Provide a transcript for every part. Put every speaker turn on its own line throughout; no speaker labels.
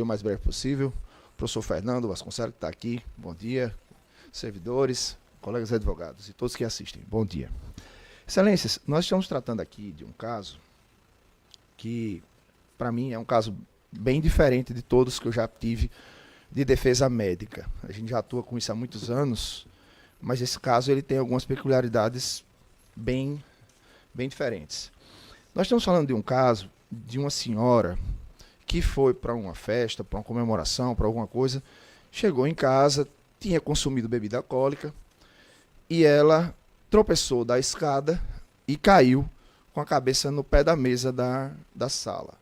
o mais breve possível. Professor Fernando Vasconcelos, que está aqui, bom dia. Servidores, colegas advogados e todos que assistem, bom dia. Excelências, nós estamos tratando aqui de um caso que, para mim, é um caso bem diferente de todos que eu já tive de defesa médica. A gente já atua com isso há muitos anos, mas esse caso ele tem algumas peculiaridades bem diferentes. Nós estamos falando de um caso de uma senhora que foi para uma festa, para uma comemoração, para alguma coisa, chegou em casa, tinha consumido bebida alcoólica e ela tropeçou da escada e caiu com a cabeça no pé da mesa da sala.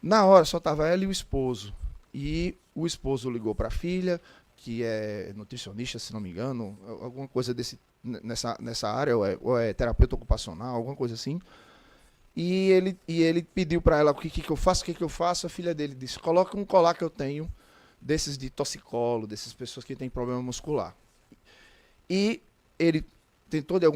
Na hora só estava ela e o esposo. E o esposo ligou para a filha, que é nutricionista, se não me engano, alguma coisa nessa área, ou é terapeuta ocupacional, alguma coisa assim. E ele pediu para ela o que eu faço. A filha dele disse, coloca um colar que eu tenho, desses de torcicolo, dessas pessoas que têm problema muscular. E ele tentou de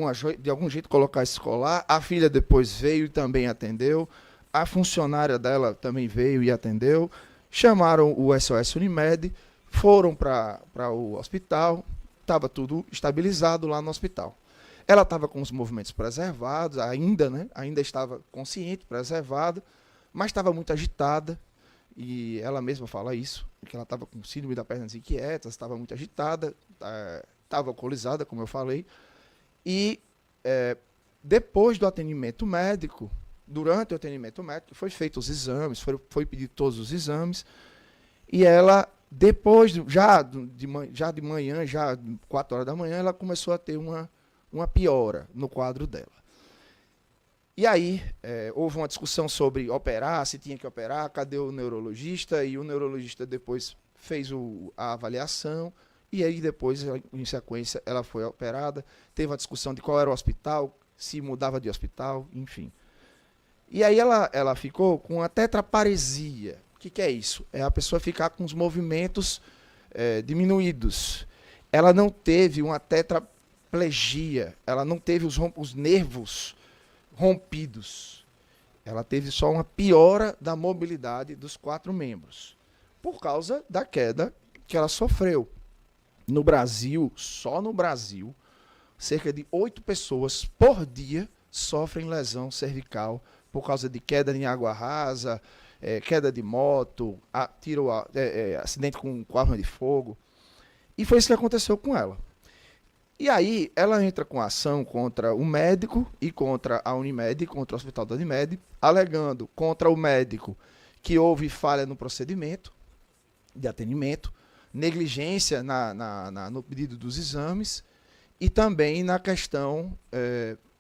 algum jeito colocar esse colar, a filha depois veio e também atendeu, a funcionária dela também veio e atendeu, chamaram o SOS Unimed, foram para o hospital, estava tudo estabilizado lá no hospital. Ela estava com os movimentos preservados, ainda estava consciente, preservada, mas estava muito agitada, e ela mesma fala isso, que ela estava com síndrome da pernas inquietas, estava muito agitada, estava alcoolizada, como eu falei, e depois do atendimento médico, durante o atendimento médico, foi feito os exames, foi pedido todos os exames, e ela, depois, já de manhã, já 4 horas da manhã, ela começou a ter uma piora no quadro dela. E aí, houve uma discussão sobre operar, se tinha que operar, cadê o neurologista, e o neurologista depois fez a avaliação, e aí depois, em sequência, ela foi operada, teve uma discussão de qual era o hospital, se mudava de hospital, enfim. E aí ela ficou com a tetraparesia. O que é isso? É a pessoa ficar com os movimentos diminuídos. Ela não teve uma tetraplegia, ela não teve os nervos rompidos. Ela teve só uma piora da mobilidade dos 4 membros, por causa da queda que ela sofreu. No Brasil, só no Brasil, cerca de 8 pessoas por dia sofrem lesão cervical por causa de queda em água rasa, queda de moto, acidente com arma de fogo. E foi isso que aconteceu com ela. E aí ela entra com ação contra o médico e contra a Unimed, contra o Hospital da Unimed, alegando contra o médico que houve falha no procedimento de atendimento, negligência no pedido dos exames e também na questão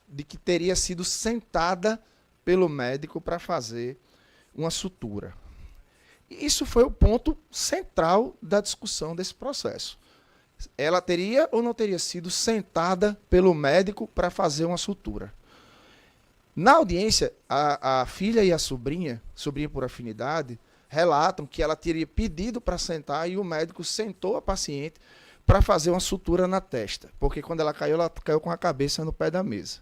de que teria sido sentada pelo médico para fazer uma sutura. E isso foi o ponto central da discussão desse processo. Ela teria ou não teria sido sentada pelo médico para fazer uma sutura. Na audiência, a filha e a sobrinha por afinidade, relatam que ela teria pedido para sentar e o médico sentou a paciente para fazer uma sutura na testa, porque quando ela caiu com a cabeça no pé da mesa.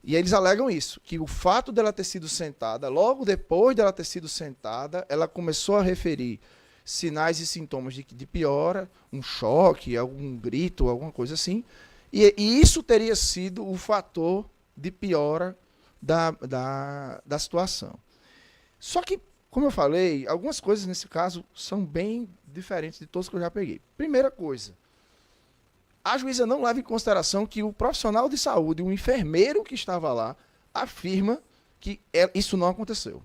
E eles alegam isso, que o fato dela ter sido sentada, logo depois dela ter sido sentada, ela começou a referir sinais e sintomas de piora, um choque, algum grito, alguma coisa assim, e isso teria sido o fator de piora da situação. Só que, como eu falei, algumas coisas nesse caso são bem diferentes de todos que eu já peguei. Primeira coisa, a juíza não leva em consideração que o profissional de saúde, o enfermeiro que estava lá, afirma que isso não aconteceu.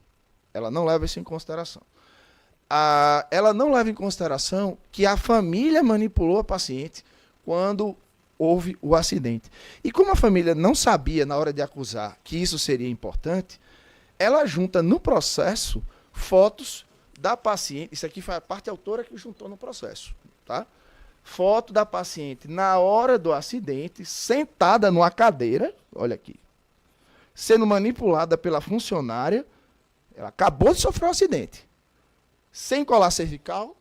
Ela não leva isso em consideração. Ela não leva em consideração que a família manipulou a paciente quando houve o acidente. E como a família não sabia, na hora de acusar, que isso seria importante, ela junta no processo fotos da paciente. Isso aqui foi a parte autora que juntou no processo, tá? Foto da paciente na hora do acidente, sentada numa cadeira, olha aqui, sendo manipulada pela funcionária. Ela acabou de sofrer um acidente, sem colar cervical,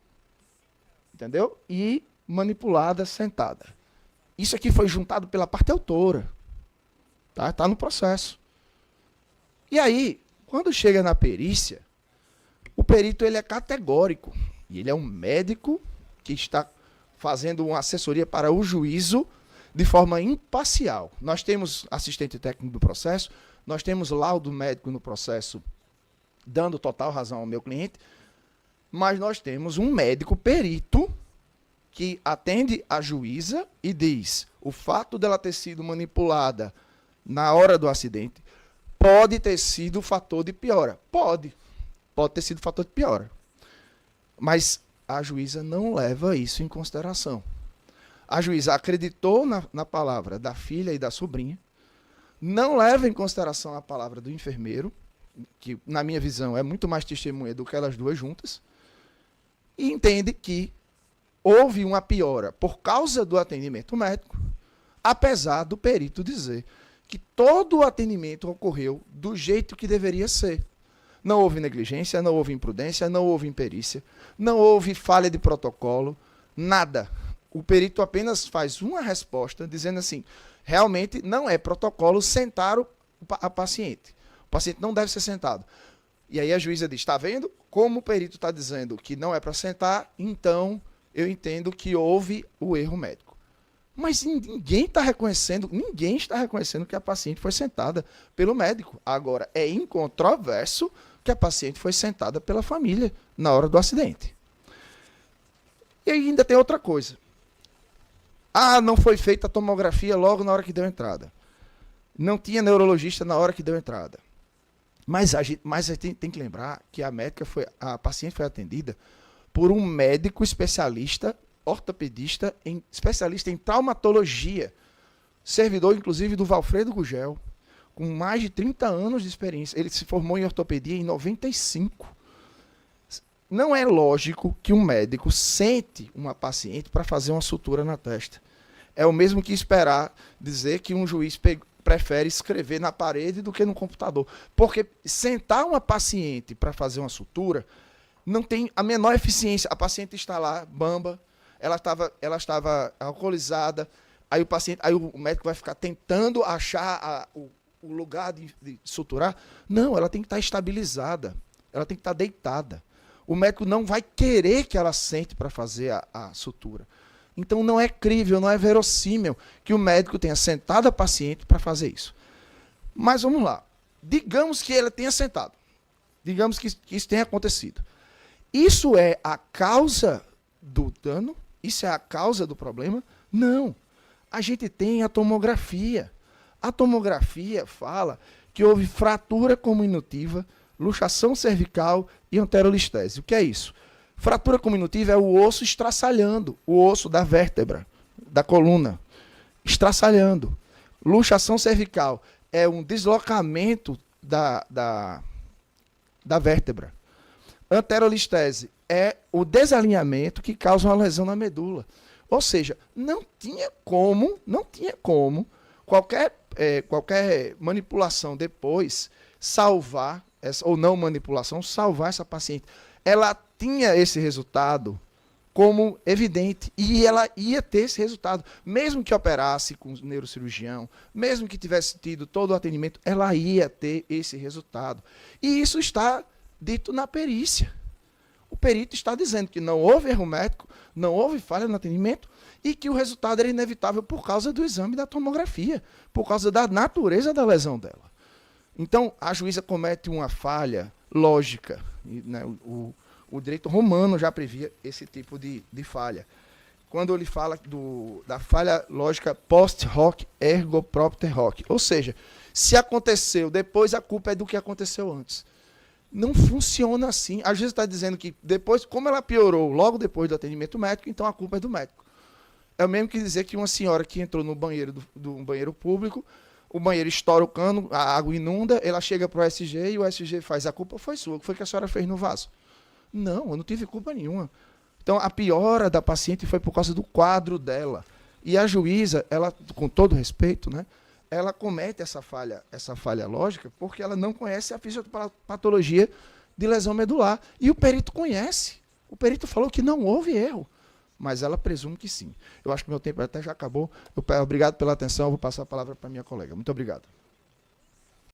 entendeu? E manipulada sentada. Isso aqui foi juntado pela parte autora, tá? Tá no processo. E aí, quando chega na perícia, O perito ele é categórico, e ele é um médico que está fazendo uma assessoria para o juízo de forma imparcial. Nós temos assistente técnico do processo, nós temos laudo médico no processo dando total razão ao meu cliente, mas nós temos um médico perito que atende a juíza e diz: o fato dela ter sido manipulada na hora do acidente pode ter sido fator de piora. Pode ter sido fator de piora. Mas a juíza não leva isso em consideração. A juíza acreditou na palavra da filha e da sobrinha, não leva em consideração a palavra do enfermeiro, que, na minha visão, é muito mais testemunha do que elas duas juntas, e entende que houve uma piora por causa do atendimento médico, apesar do perito dizer que todo o atendimento ocorreu do jeito que deveria ser. Não houve negligência, não houve imprudência, não houve imperícia, não houve falha de protocolo, nada. O perito apenas faz uma resposta dizendo assim: realmente não é protocolo sentar a paciente. O paciente não deve ser sentado. E aí a juíza diz: está vendo? Como o perito está dizendo que não é para sentar, então eu entendo que houve o erro médico. Mas ninguém está reconhecendo que a paciente foi sentada pelo médico. Agora, é incontroverso que a paciente foi sentada pela família na hora do acidente. E ainda tem outra coisa. Não foi feita a tomografia logo na hora que deu entrada. Não tinha neurologista na hora que deu entrada. Mas a gente tem que lembrar que a paciente foi atendida por um médico especialista, ortopedista, especialista em traumatologia, servidor, inclusive, do Valfredo Gugel, com mais de 30 anos de experiência. Ele se formou em ortopedia em 95. Não é lógico que um médico sente uma paciente para fazer uma sutura na testa. É o mesmo que esperar dizer que um juiz prefere escrever na parede do que no computador. Porque sentar uma paciente para fazer uma sutura não tem a menor eficiência. A paciente está lá, bamba, ela estava alcoolizada, aí o médico vai ficar tentando achar o lugar de suturar. Não, ela tem que estar estabilizada, ela tem que estar deitada. O médico não vai querer que ela sente para fazer a sutura. Então não é crível, não é verossímil que o médico tenha sentado a paciente para fazer isso. Mas vamos lá. Digamos que ele tenha sentado. Digamos que isso tenha acontecido. Isso é a causa do dano? Isso é a causa do problema? Não. A gente tem a tomografia. A tomografia fala que houve fratura cominutiva, luxação cervical e anterolistese. O que é isso? Fratura cominutiva é o osso estraçalhando, o osso da vértebra, da coluna, estraçalhando. Luxação cervical é um deslocamento da vértebra. Anterolistese é o desalinhamento que causa uma lesão na medula. Ou seja, não tinha como qualquer manipulação depois salvar, ou não manipulação, salvar essa paciente. Ela tinha esse resultado como evidente, e ela ia ter esse resultado. Mesmo que operasse com o neurocirurgião, mesmo que tivesse tido todo o atendimento, ela ia ter esse resultado. E isso está dito na perícia. O perito está dizendo que não houve erro médico, não houve falha no atendimento e que o resultado era inevitável por causa do exame da tomografia, por causa da natureza da lesão dela. Então, a juíza comete uma falha lógica. Né? O direito romano já previa esse tipo de falha. Quando ele fala da falha lógica post hoc ergo propter hoc. Ou seja, se aconteceu depois, a culpa é do que aconteceu antes. Não funciona assim. A juíza está dizendo que depois, como ela piorou logo depois do atendimento médico, então a culpa é do médico. É o mesmo que dizer que uma senhora que entrou no banheiro do banheiro público, o banheiro estoura o cano, a água inunda, ela chega para o SG e o SG faz: a culpa foi sua, o que foi que a senhora fez no vaso? Não, eu não tive culpa nenhuma. Então, a piora da paciente foi por causa do quadro dela. E a juíza, ela, com todo respeito, né, ela comete essa falha lógica porque ela não conhece a fisiopatologia de lesão medular. E o perito conhece. O perito falou que não houve erro, mas ela presume que sim. Eu acho que meu tempo até já acabou. Obrigado pela atenção. Eu vou passar a palavra para a minha colega. Muito obrigado.